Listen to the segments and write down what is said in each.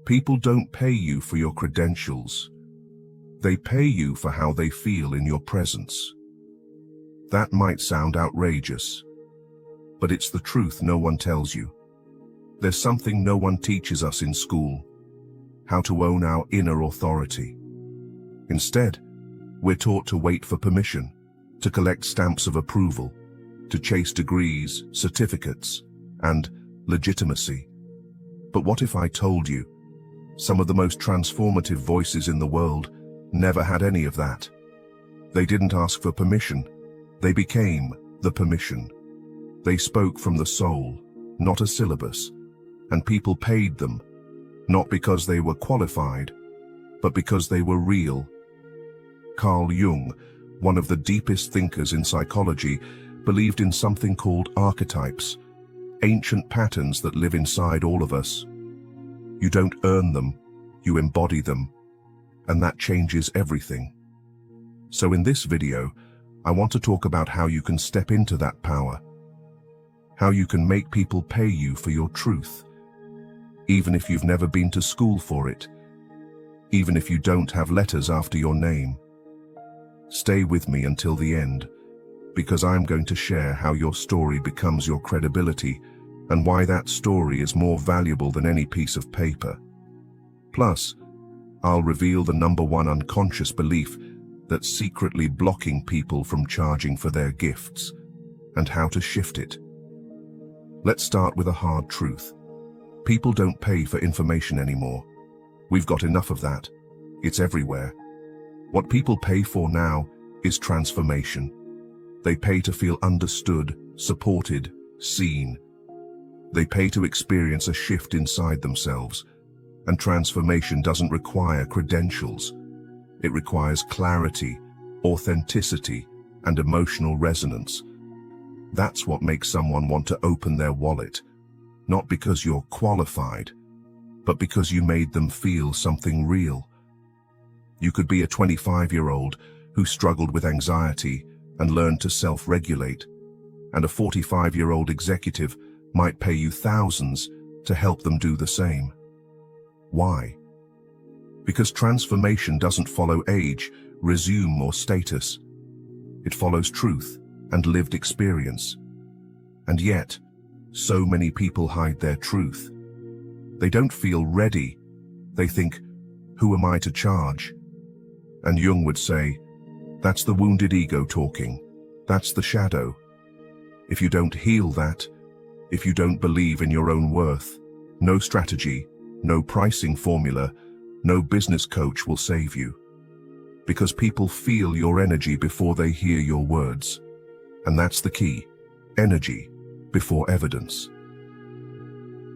People don't pay you for your credentials. They pay you for how they feel in your presence. That might sound outrageous, but it's the truth no one tells you. There's something no one teaches us in school: how to own our inner authority. Instead, we're taught to wait for permission, to collect stamps of approval, to chase degrees, certificates, and legitimacy. But what if I told you some of the most transformative voices in the world never had any of that? They didn't ask for permission. They became the permission. They spoke from the soul, not a syllabus, and people paid them, not because they were qualified, but because they were real. Carl Jung, one of the deepest thinkers in psychology, believed in something called archetypes, ancient patterns that live inside all of us. You don't earn them, you embody them, and that changes everything. So in this video, I want to talk about how you can step into that power, how you can make people pay you for your truth, even if you've never been to school for it, even if you don't have letters after your name. Stay with me until the end, because I'm going to share how your story becomes your credibility and why that story is more valuable than any piece of paper. Plus, I'll reveal the #1 unconscious belief that's secretly blocking people from charging for their gifts and how to shift it. Let's start with a hard truth. People don't pay for information anymore. We've got enough of that. It's everywhere. What people pay for now is transformation. They pay to feel understood, supported, seen. They pay to experience a shift inside themselves. And transformation doesn't require credentials. It requires clarity, authenticity, and emotional resonance. That's what makes someone want to open their wallet, not because you're qualified, but because you made them feel something real. You could be a 25-year-old who struggled with anxiety and learned to self-regulate, and a 45-year-old executive might pay you thousands to help them do the same. Why? Because transformation doesn't follow age, resume, or status. It follows truth and lived experience. And yet, so many people hide their truth. They don't feel ready. They think, who am I to charge? And Jung would say, that's the wounded ego talking. That's the shadow. If you don't heal that, if you don't believe in your own worth, no strategy, no pricing formula, no business coach will save you. Because people feel your energy before they hear your words. And that's the key. Energy before evidence.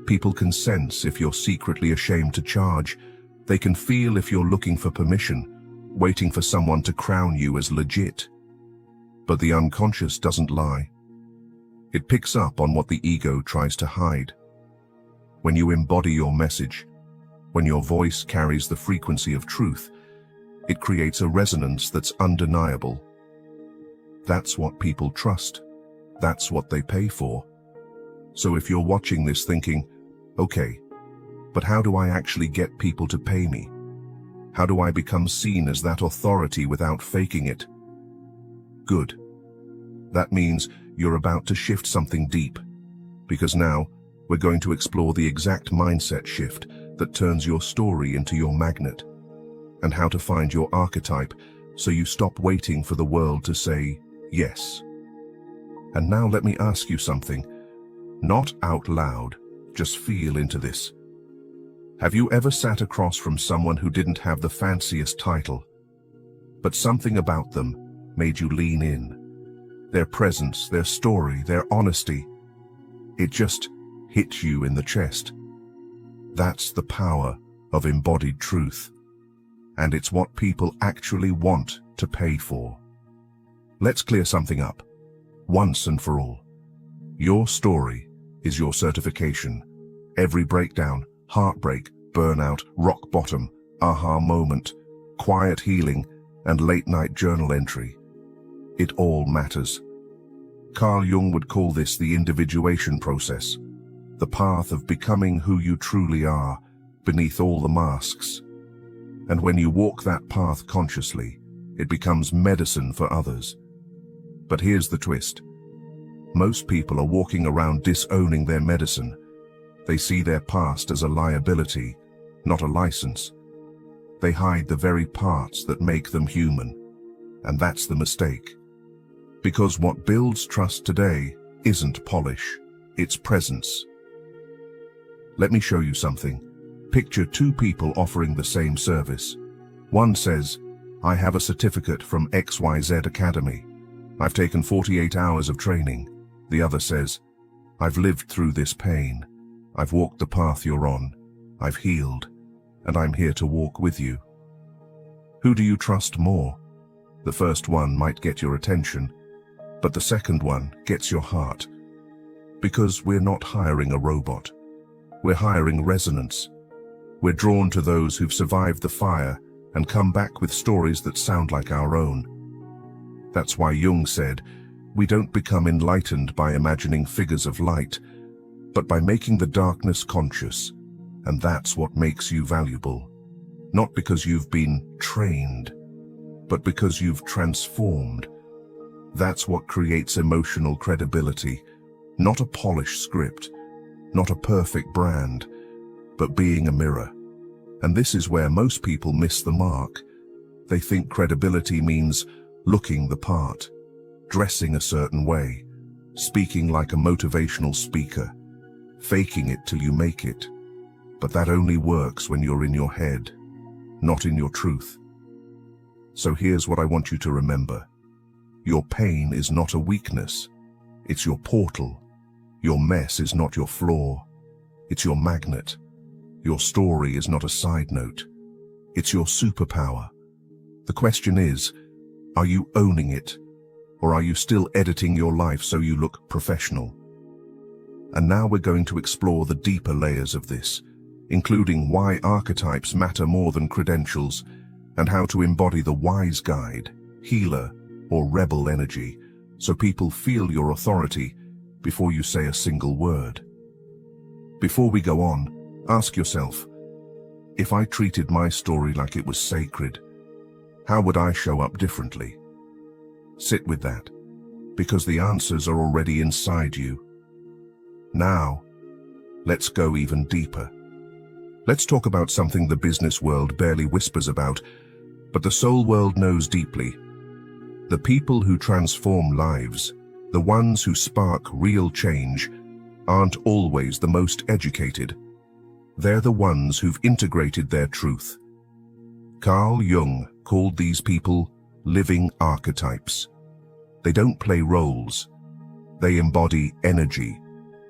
People can sense if you're secretly ashamed to charge. They can feel if you're looking for permission, waiting for someone to crown you as legit. But the unconscious doesn't lie. It picks up on what the ego tries to hide. When you embody your message, when your voice carries the frequency of truth, it creates a resonance that's undeniable. That's what people trust. That's what they pay for. So if you're watching this thinking, okay, but how do I actually get people to pay me? How do I become seen as that authority without faking it? Good. That means you're about to shift something deep, because now we're going to explore the exact mindset shift that turns your story into your magnet, and how to find your archetype so you stop waiting for the world to say yes. And now let me ask you something, not out loud, just feel into this. Have you ever sat across from someone who didn't have the fanciest title, but something about them made you lean in? Their presence, their story, their honesty, it just hit you in the chest. That's the power of embodied truth, and it's what people actually want to pay for. Let's clear something up, once and for all. Your story is your certification. Every breakdown, heartbreak, burnout, rock bottom, aha moment, quiet healing, and late-night journal entry. It all matters. Carl Jung would call this the individuation process, the path of becoming who you truly are, beneath all the masks. And when you walk that path consciously, it becomes medicine for others. But here's the twist. Most people are walking around disowning their medicine. They see their past as a liability, not a license. They hide the very parts that make them human. And that's the mistake. Because what builds trust today isn't polish, it's presence. Let me show you something. Picture two people offering the same service. One says, "I have a certificate from XYZ Academy. I've taken 48 hours of training." The other says, "I've lived through this pain. I've walked the path you're on. I've healed, and I'm here to walk with you." Who do you trust more? The first one might get your attention, but the second one gets your heart. Because we're not hiring a robot. We're hiring resonance. We're drawn to those who've survived the fire and come back with stories that sound like our own. That's why Jung said, we don't become enlightened by imagining figures of light, but by making the darkness conscious. And that's what makes you valuable. Not because you've been trained, but because you've transformed. That's what creates emotional credibility. Not a polished script, not a perfect brand, but being a mirror. And this is where most people miss the mark. They think credibility means looking the part, dressing a certain way, speaking like a motivational speaker, faking it till you make it. But that only works when you're in your head, not in your truth. So here's what I want you to remember. Your pain is not a weakness. It's your portal. Your mess is not your flaw. It's your magnet. Your story is not a side note. It's your superpower. The question is, are you owning it? Or are you still editing your life so you look professional? And now we're going to explore the deeper layers of this, including why archetypes matter more than credentials, and how to embody the wise guide, healer, or rebel energy, so people feel your authority before you say a single word. Before we go on, ask yourself, if I treated my story like it was sacred, how would I show up differently? Sit with that, because the answers are already inside you. Now, let's go even deeper. Let's talk about something the business world barely whispers about, but the soul world knows deeply. The people who transform lives, the ones who spark real change, aren't always the most educated. They're the ones who've integrated their truth. Carl Jung called these people living archetypes. They don't play roles. They embody energy.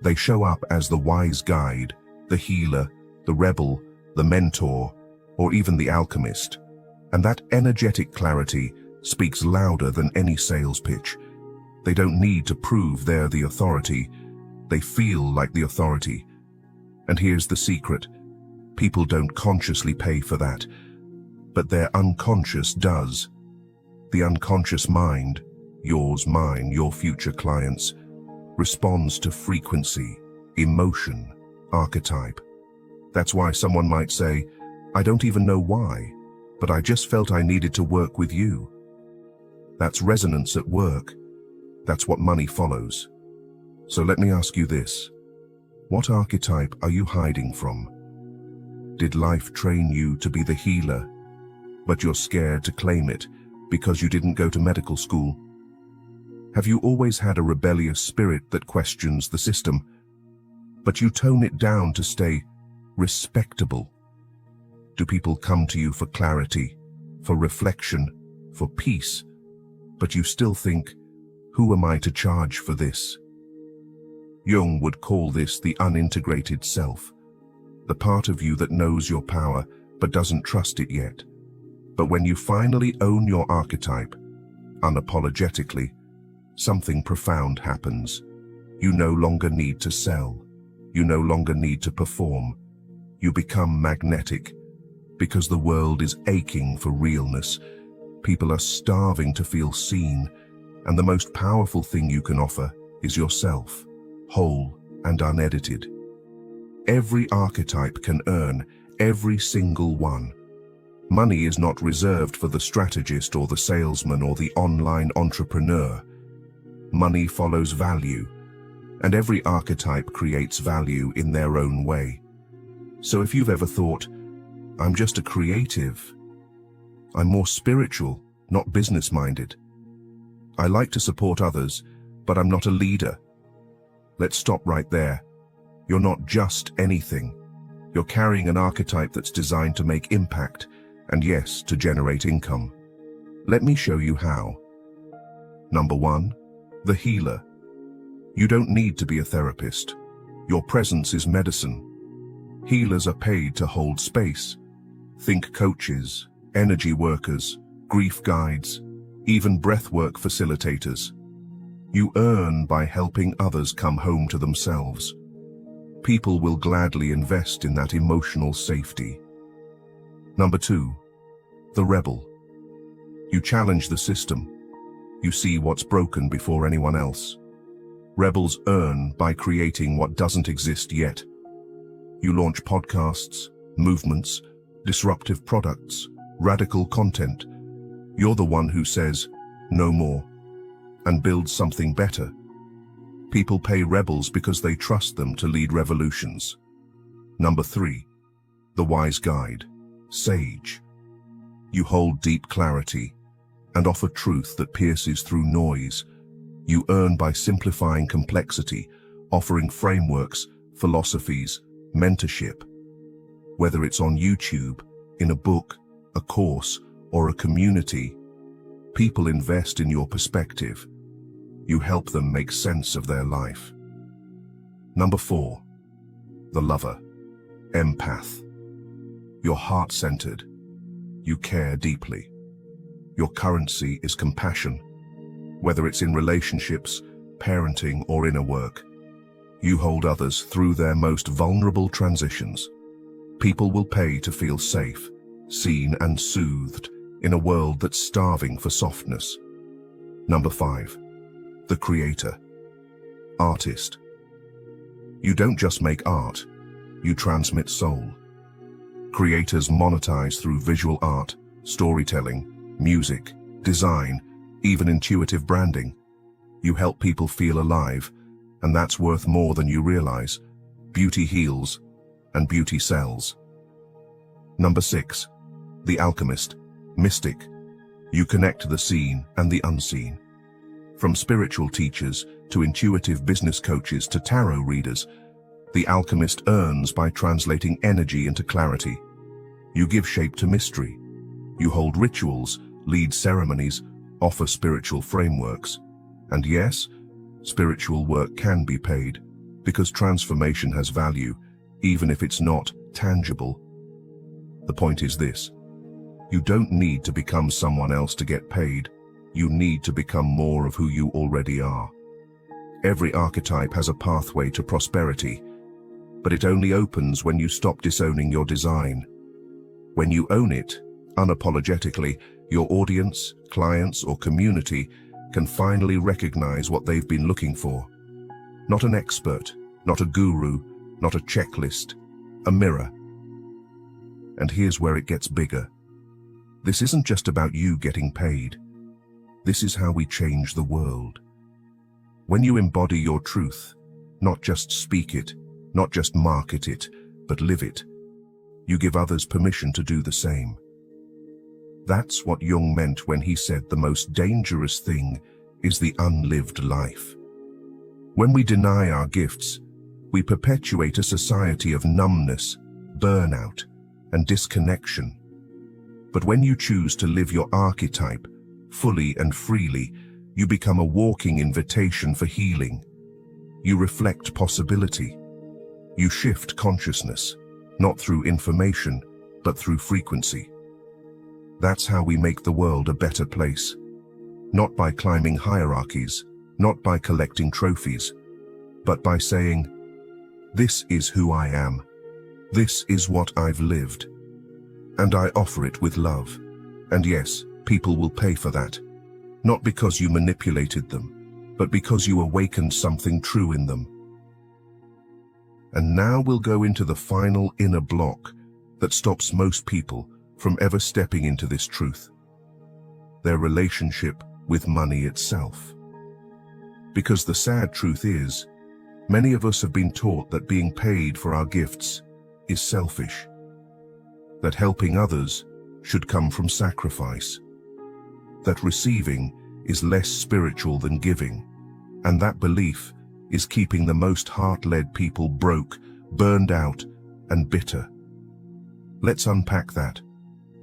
They show up as the wise guide, the healer, the rebel, the mentor, or even the alchemist. And that energetic clarity speaks louder than any sales pitch. They don't need to prove they're the authority. They feel like the authority. And here's the secret. People don't consciously pay for that, but their unconscious does. The unconscious mind, yours, mine, your future clients, responds to frequency, emotion, archetype. That's why someone might say, I don't even know why, but I just felt I needed to work with you. That's resonance at work. That's what money follows. So let me ask you this. What archetype are you hiding from? Did life train you to be the healer, but you're scared to claim it because you didn't go to medical school? Have you always had a rebellious spirit that questions the system, but you tone it down to stay respectable? Do people come to you for clarity, for reflection, for peace, but you still think, who am I to charge for this? Jung would call this the unintegrated self, the part of you that knows your power but doesn't trust it yet. But when you finally own your archetype, unapologetically, something profound happens. You no longer need to sell. You no longer need to perform. You become magnetic, because the world is aching for realness. People are starving to feel seen, and the most powerful thing you can offer is yourself, whole and unedited. Every archetype can earn, Every single one. Money is not reserved for the strategist or the salesman or the online entrepreneur. Money follows value, and every archetype creates value in their own way. So if you've ever thought, I'm just a creative, I'm more spiritual, not business-minded, I like to support others, but I'm not a leader, let's stop right there. You're not just anything. You're carrying an archetype that's designed to make impact, and yes, to generate income. Let me show you how. Number 1, the healer. You don't need to be a therapist. Your presence is medicine. Healers are paid to hold space. Think coaches, energy workers, grief guides, even breathwork facilitators. You earn by helping others come home to themselves. People will gladly invest in that emotional safety. Number 2, the rebel. You challenge the system. You see what's broken before anyone else. Rebels earn by creating what doesn't exist yet. You launch podcasts, movements, disruptive products, radical content. You're the one who says, no more, and builds something better. People pay rebels because they trust them to lead revolutions. Number 3, the wise guide, sage. You hold deep clarity and offer truth that pierces through noise. You earn by simplifying complexity, offering frameworks, philosophies, mentorship. Whether it's on YouTube, in a book, a course, or a community, people invest in your perspective. You help them make sense of their life. Number 4, the lover, empath. You're heart-centered. You care deeply. Your currency is compassion. Whether it's in relationships, parenting, or inner work, you hold others through their most vulnerable transitions. People will pay to feel safe, seen, and soothed in a world that's starving for softness. Number 5, the creator, artist. You don't just make art, you transmit soul. Creators monetize through visual art, storytelling, music, design, even intuitive branding. You help people feel alive, and that's worth more than you realize. Beauty heals, and beauty sells. Number 6, the alchemist, mystic. You connect the seen and the unseen. From spiritual teachers to intuitive business coaches to tarot readers, the alchemist earns by translating energy into clarity. You give shape to mystery. You hold rituals, lead ceremonies, offer spiritual frameworks. And yes, spiritual work can be paid, because transformation has value, even if it's not tangible. The point is this: you don't need to become someone else to get paid. You need to become more of who you already are. Every archetype has a pathway to prosperity, but it only opens when you stop disowning your design. When you own it, unapologetically, your audience, clients, or community can finally recognize what they've been looking for. Not an expert, not a guru, not a checklist, a mirror. And here's where it gets bigger. This isn't just about you getting paid. This is how we change the world. When you embody your truth, not just speak it, not just market it, but live it, you give others permission to do the same. That's what Jung meant when he said the most dangerous thing is the unlived life. When we deny our gifts, we perpetuate a society of numbness, burnout, and disconnection. But when you choose to live your archetype fully and freely, you become a walking invitation for healing. You reflect possibility. You shift consciousness, not through information, but through frequency. That's how we make the world a better place. Not by climbing hierarchies, not by collecting trophies, but by saying, this is who I am. This is what I've lived. And I offer it with love. And yes, people will pay for that. Not because you manipulated them, but because you awakened something true in them. And now we'll go into the final inner block, that stops most people from ever stepping into this truth: their relationship with money itself. Because the sad truth is, many of us have been taught that being paid for our gifts is selfish, that helping others should come from sacrifice, that receiving is less spiritual than giving, and that belief is keeping the most heart-led people broke, burned out, and bitter. Let's unpack that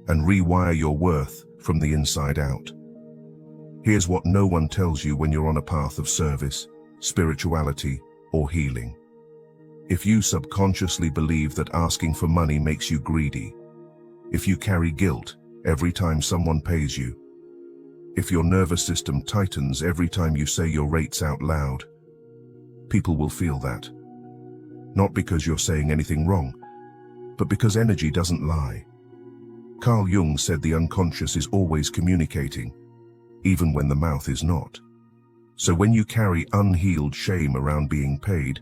and rewire your worth from the inside out. Here's what no one tells you when you're on a path of service, spirituality, or healing. If you subconsciously believe that asking for money makes you greedy, if you carry guilt every time someone pays you, if your nervous system tightens every time you say your rates out loud, people will feel that. Not because you're saying anything wrong, but because energy doesn't lie. Carl Jung said the unconscious is always communicating, even when the mouth is not. So when you carry unhealed shame around being paid,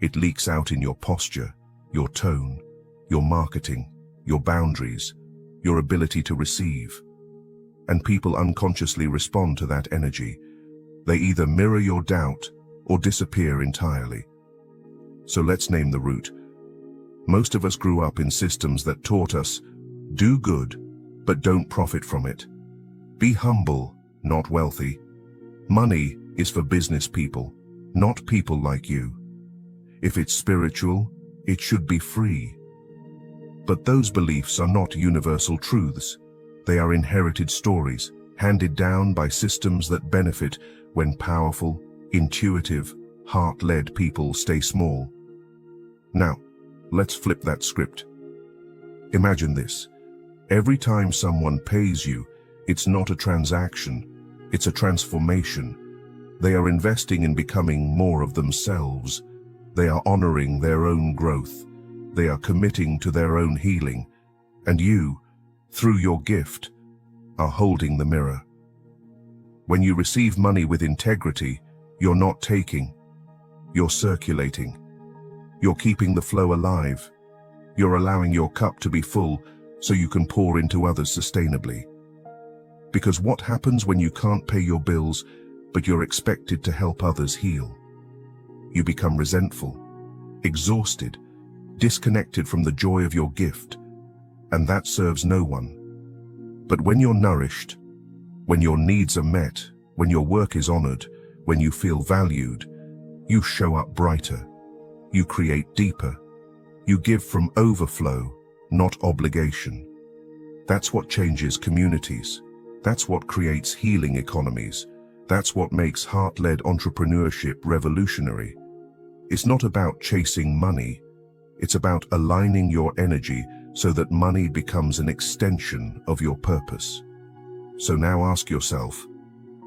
it leaks out in your posture, your tone, your marketing, your boundaries, your ability to receive. And people unconsciously respond to that energy. They either mirror your doubt or disappear entirely. So let's name the root. Most of us grew up in systems that taught us, do good, but don't profit from it. Be humble, not wealthy. Money is for business people, not people like you. If it's spiritual, it should be free. But those beliefs are not universal truths. They are inherited stories, handed down by systems that benefit when powerful, intuitive, heart-led people stay small. Now, let's flip that script. Imagine this. Every time someone pays you, it's not a transaction, it's a transformation. They are investing in becoming more of themselves. They are honoring their own growth. They are committing to their own healing. And you, through your gift, are holding the mirror. When you receive money with integrity, you're not taking, you're circulating. You're keeping the flow alive. You're allowing your cup to be full so you can pour into others sustainably. Because what happens when you can't pay your bills, but you're expected to help others heal? You become resentful, exhausted, disconnected from the joy of your gift, and that serves no one. But when you're nourished, when your needs are met, when your work is honored, when you feel valued, you show up brighter. You create deeper. You give from overflow, not obligation. That's what changes communities. That's what creates healing economies. That's what makes heart-led entrepreneurship revolutionary. It's not about chasing money. It's about aligning your energy so that money becomes an extension of your purpose. So now ask yourself,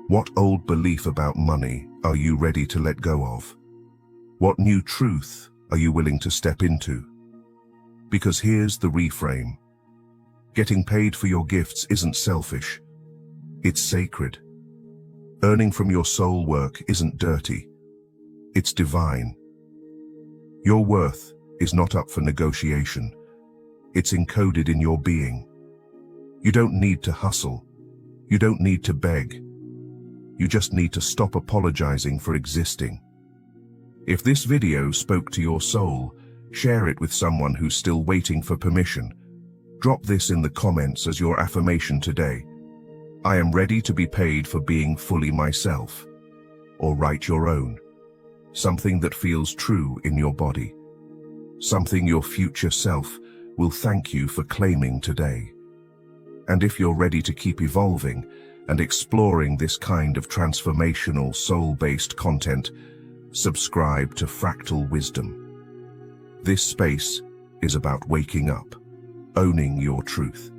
what old belief about money are you ready to let go of? What new truth are you willing to step into? Because here's the reframe. Getting paid for your gifts isn't selfish. It's sacred. Earning from your soul work isn't dirty. It's divine. Your worth is not up for negotiation. It's encoded in your being. You don't need to hustle. You don't need to beg. You just need to stop apologizing for existing. If this video spoke to your soul, share it with someone who's still waiting for permission. Drop this in the comments as your affirmation today. I am ready to be paid for being fully myself. Or write your own. Something that feels true in your body. Something your future self will thank you for claiming today. And if you're ready to keep evolving and exploring this kind of transformational soul-based content, subscribe to Fractal Wisdom. This space is about waking up, owning your truth,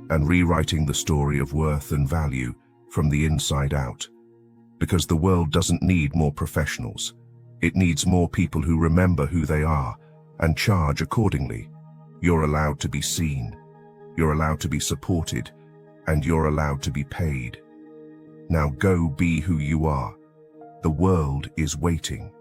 and rewriting the story of worth and value from the inside out. Because the world doesn't need more professionals. It needs more people who remember who they are and charge accordingly. You're allowed to be seen, you're allowed to be supported, and you're allowed to be paid. Now go be who you are. The world is waiting.